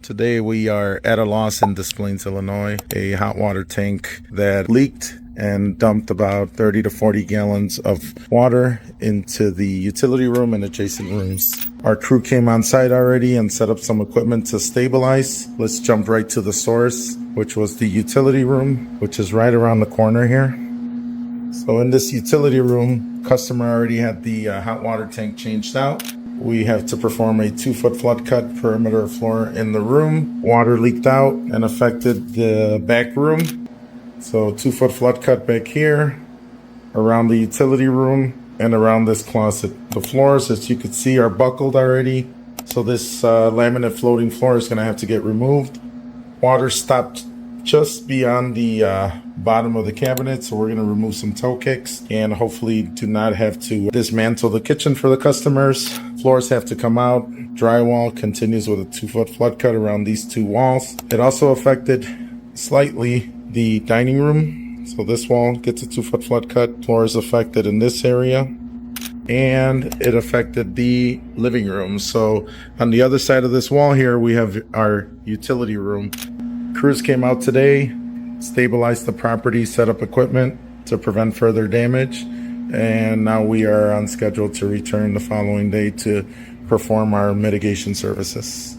Today we are at a loss in Des Plaines, Illinois. A hot water tank that leaked and dumped about 30 to 40 gallons of water into the utility room and adjacent rooms. Our crew came on site already and set up some equipment to stabilize. Let's jump right to the source, which was the utility room, which is right around the corner here. So in this utility room, customer already had the hot water tank changed out. We have to perform a 2-foot flood cut perimeter floor in the room. Water leaked out and affected the back room. So 2-foot flood cut back here, around the utility room, and around this closet. The floors, as you can see, are buckled already. So this laminate floating floor is going to have to get removed. Water stopped just beyond the bottom of the cabinet, so we're going to remove some toe kicks and hopefully do not have to dismantle the kitchen for the customers. Floors have to come out. Drywall continues with a 2-foot flood cut around these two walls. It also affected slightly the dining room, so this wall gets a 2-foot flood cut. Floor is affected in this area, and it affected the living room. So on the other side of this wall here, we have our utility room. Crews came out today, stabilized the property, set up equipment to prevent further damage, and now we are on schedule to return the following day to perform our mitigation services.